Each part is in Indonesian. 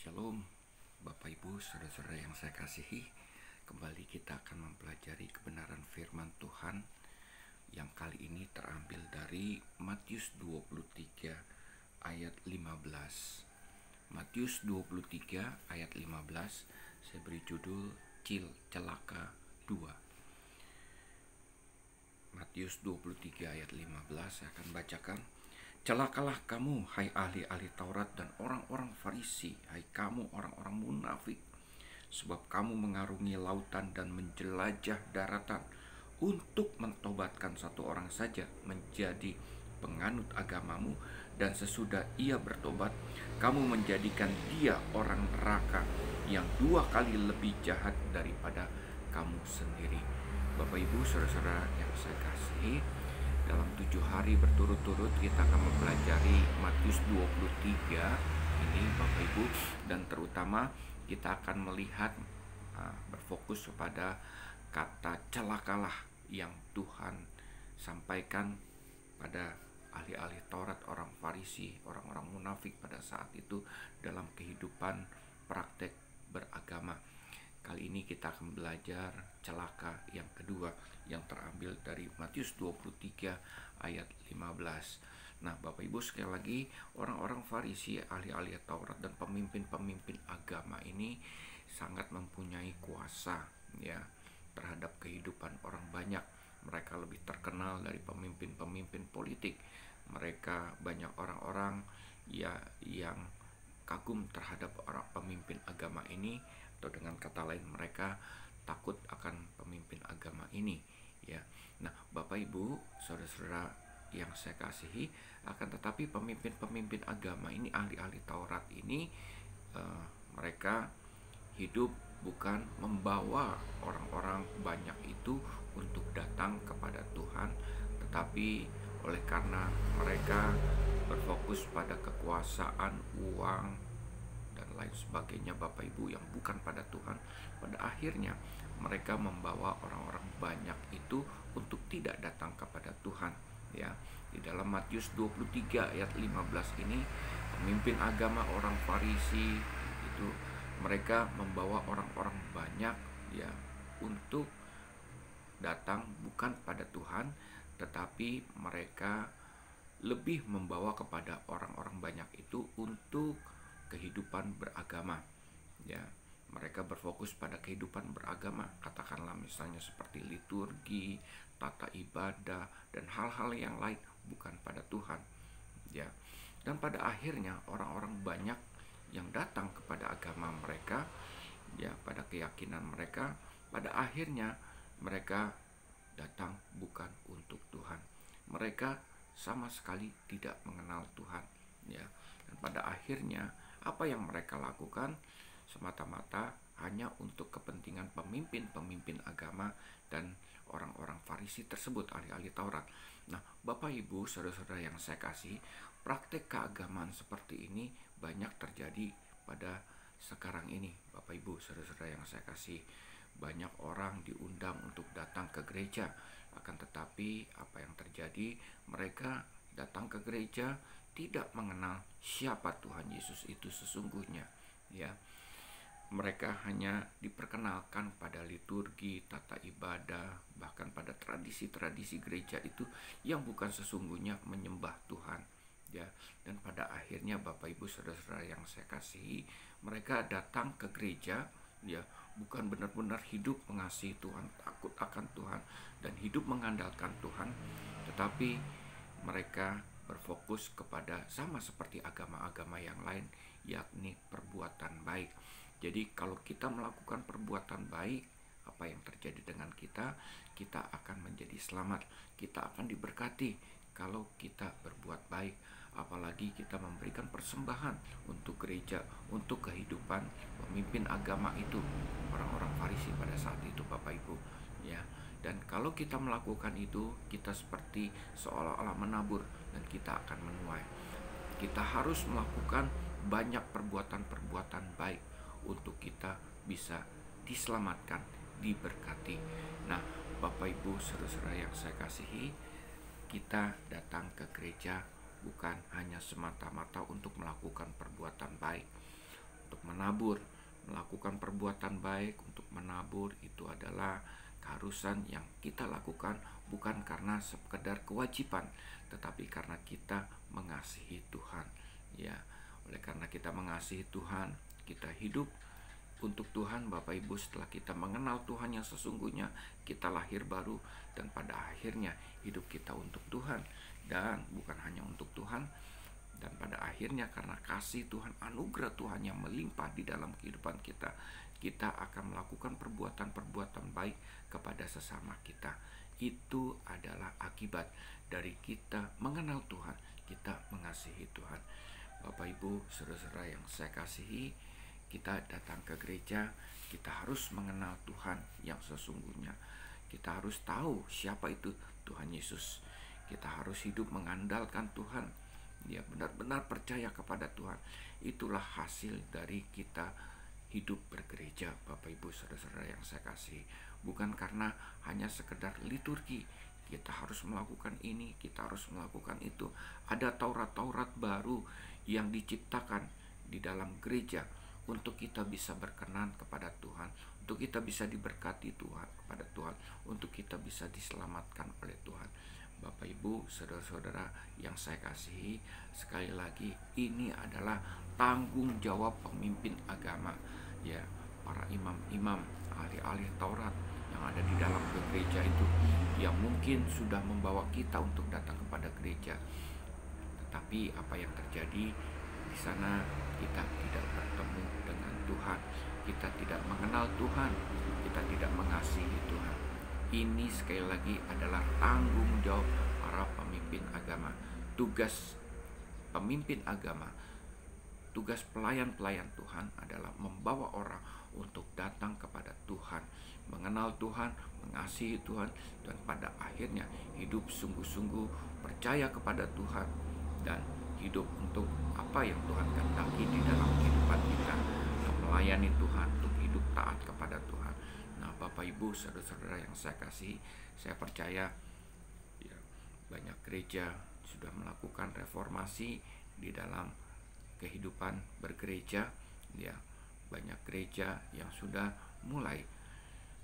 Shalom, Bapak Ibu, saudara-saudara yang saya kasihi. Kembali kita akan mempelajari kebenaran firman Tuhan yang kali ini terambil dari Matius 23 ayat 15. Matius 23 ayat 15, saya beri judul Celaka 2. Matius 23 ayat 15, saya akan bacakan. Celakalah kamu, hai ahli-ahli Taurat dan orang-orang Farisi, hai kamu orang-orang munafik, sebab kamu mengarungi lautan dan menjelajah daratan untuk mentobatkan satu orang saja menjadi penganut agamamu, dan sesudah ia bertobat, kamu menjadikan dia orang neraka yang 2 kali lebih jahat daripada kamu sendiri. Bapak Ibu, saudara-saudara yang saya kasihi, dalam 7 hari berturut-turut kita akan mempelajari Matius 23 ini Bapak Ibu, dan terutama kita akan melihat berfokus kepada kata celakalah yang Tuhan sampaikan pada ahli-ahli Taurat, orang Farisi, orang-orang munafik pada saat itu dalam kehidupan praktek beragama. Kali ini kita akan belajar celaka yang kedua yang terambil dari Matius 23 ayat 15. Nah, Bapak Ibu, sekali lagi, orang-orang Farisi, ahli-ahli Taurat dan pemimpin-pemimpin agama ini sangat mempunyai kuasa ya terhadap kehidupan orang banyak. Mereka lebih terkenal dari pemimpin-pemimpin politik. Mereka banyak orang-orang yang kagum terhadap orang pemimpin agama ini, atau dengan kata lain mereka takut akan pemimpin agama ini ya. Nah, Bapak Ibu, saudara-saudara yang saya kasihi, akan tetapi pemimpin-pemimpin agama ini, ahli-ahli Taurat ini, mereka hidup bukan membawa orang-orang banyak itu untuk datang kepada Tuhan, tetapi oleh karena mereka berfokus pada kekuasaan, uang, dan lain sebagainya Bapak Ibu, yang bukan pada Tuhan, pada akhirnya mereka membawa orang-orang banyak itu untuk tidak datang kepada Tuhan ya. Di dalam Matius 23 ayat 15 ini, pemimpin agama orang Farisi itu mereka membawa orang-orang banyak ya untuk datang bukan pada Tuhan, tetapi mereka lebih membawa kepada orang-orang banyak itu untuk kehidupan beragama ya. Mereka berfokus pada kehidupan beragama, katakanlah misalnya seperti liturgi, tata ibadah, dan hal-hal yang lain, bukan pada Tuhan ya. Dan pada akhirnya orang-orang banyak yang datang kepada agama mereka ya, pada keyakinan mereka, pada akhirnya mereka datang bukan untuk Tuhan. Mereka sama sekali tidak mengenal Tuhan ya. Dan pada akhirnya apa yang mereka lakukan semata-mata hanya untuk kepentingan pemimpin-pemimpin agama dan orang-orang Farisi tersebut, ahli-ahli Taurat. Nah, Bapak Ibu, saudara-saudara yang saya kasih, praktek keagamaan seperti ini banyak terjadi pada sekarang ini. Bapak Ibu, saudara-saudara yang saya kasih, banyak orang diundang untuk datang ke gereja, akan tetapi apa yang terjadi, mereka datang ke gereja tidak mengenal siapa Tuhan Yesus itu sesungguhnya ya. Mereka hanya diperkenalkan pada liturgi, tata ibadah, bahkan pada tradisi-tradisi gereja itu yang bukan sesungguhnya menyembah Tuhan ya. Dan pada akhirnya Bapak Ibu, saudara-saudara yang saya kasihi, mereka datang ke gereja ya bukan benar-benar hidup mengasihi Tuhan, takut akan Tuhan, dan hidup mengandalkan Tuhan, tetapi mereka berfokus kepada sama seperti agama-agama yang lain, yakni perbuatan baik. Jadi kalau kita melakukan perbuatan baik, apa yang terjadi dengan kita? Kita akan menjadi selamat, kita akan diberkati kalau kita berbuat baik. Apalagi kita memberikan persembahan untuk gereja, untuk kehidupan pemimpin agama itu, orang-orang Farisi pada saat itu Bapak Ibu ya. Dan kalau kita melakukan itu, kita seperti seolah-olah menabur dan kita akan menuai. Kita harus melakukan banyak perbuatan-perbuatan baik untuk kita bisa diselamatkan, diberkati. Nah, Bapak Ibu, saudara-saudara yang saya kasihi, kita datang ke gereja bukan hanya semata-mata untuk melakukan perbuatan baik, untuk menabur, melakukan perbuatan baik untuk menabur itu adalah keharusan yang kita lakukan bukan karena sekedar kewajiban, tetapi karena kita mengasihi Tuhan. Ya, oleh karena kita mengasihi Tuhan, kita hidup untuk Tuhan. Bapak Ibu, setelah kita mengenal Tuhan yang sesungguhnya, kita lahir baru dan pada akhirnya hidup kita untuk Tuhan dan bukan hanya untuk Tuhan. Dan pada akhirnya karena kasih Tuhan, anugerah Tuhan yang melimpah di dalam kehidupan kita, kita akan melakukan perbuatan-perbuatan baik kepada sesama kita. Itu adalah akibat dari kita mengenal Tuhan, kita mengasihi Tuhan. Bapak Ibu, saudara-saudara yang saya kasihi, kita datang ke gereja, kita harus mengenal Tuhan yang sesungguhnya. Kita harus tahu siapa itu Tuhan Yesus. Kita harus hidup mengandalkan Tuhan. Dia benar-benar percaya kepada Tuhan. Itulah hasil dari kita hidup bergereja, Bapak Ibu saudara-saudara yang saya kasih. Bukan karena hanya sekedar liturgi, kita harus melakukan ini, kita harus melakukan itu. Ada Taurat-Taurat baru yang diciptakan di dalam gereja untuk kita bisa berkenan kepada Tuhan, untuk kita bisa diberkati Tuhan kepada Tuhan, untuk kita bisa diselamatkan oleh Tuhan. Bapak Ibu saudara-saudara yang saya kasihi, sekali lagi ini adalah tanggung jawab pemimpin agama, ya, para imam-imam, ahli-ahli Taurat yang ada di dalam gereja itu, yang mungkin sudah membawa kita untuk datang kepada gereja. Tetapi apa yang terjadi di sana, kita tidak bertemu dengan Tuhan, kita tidak mengenal Tuhan, kita tidak mengasihi Tuhan. Ini sekali lagi adalah tanggung jawab para pemimpin agama. Tugas pemimpin agama, tugas pelayan-pelayan Tuhan adalah membawa orang untuk datang kepada Tuhan, mengenal Tuhan, mengasihi Tuhan, dan pada akhirnya hidup sungguh-sungguh percaya kepada Tuhan dan hidup untuk apa yang Tuhan kehendaki di dalam kehidupan kita, melayani Tuhan, untuk hidup taat kepada Tuhan. Nah, Bapak Ibu saudara-saudara yang saya kasih, saya percaya ya, banyak gereja sudah melakukan reformasi di dalam kehidupan bergereja, ya. Banyak gereja yang sudah mulai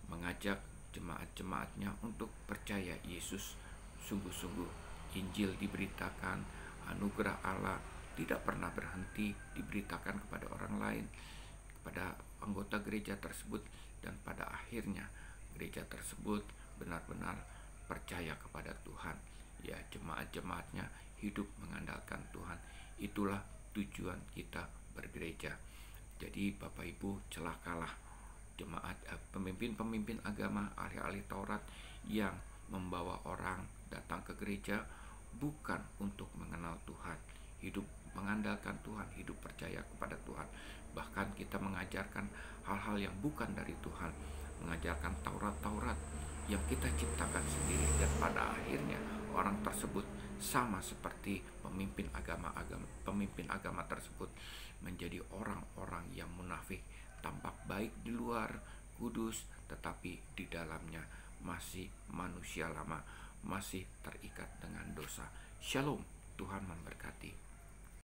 mengajak jemaat-jemaatnya untuk percaya Yesus sungguh-sungguh. Injil diberitakan, anugerah Allah tidak pernah berhenti diberitakan kepada orang lain, kepada anggota gereja tersebut, dan pada akhirnya gereja tersebut benar-benar percaya kepada Tuhan. Ya, jemaat-jemaatnya hidup mengandalkan Tuhan. Itulah tujuan kita bergereja. Jadi Bapak Ibu, celakalah jemaat, pemimpin-pemimpin agama, ahli-ahli Taurat yang membawa orang datang ke gereja bukan untuk mengenal Tuhan, hidup mengandalkan Tuhan, hidup percaya kepada Tuhan. Bahkan kita mengajarkan hal-hal yang bukan dari Tuhan, mengajarkan Taurat-Taurat yang kita ciptakan sendiri, dan pada akhirnya orang tersebut sama seperti pemimpin agama tersebut menjadi orang-orang yang munafik, tampak baik di luar, kudus, tetapi di dalamnya masih manusia lama, masih terikat dengan dosa. Shalom, Tuhan memberkati.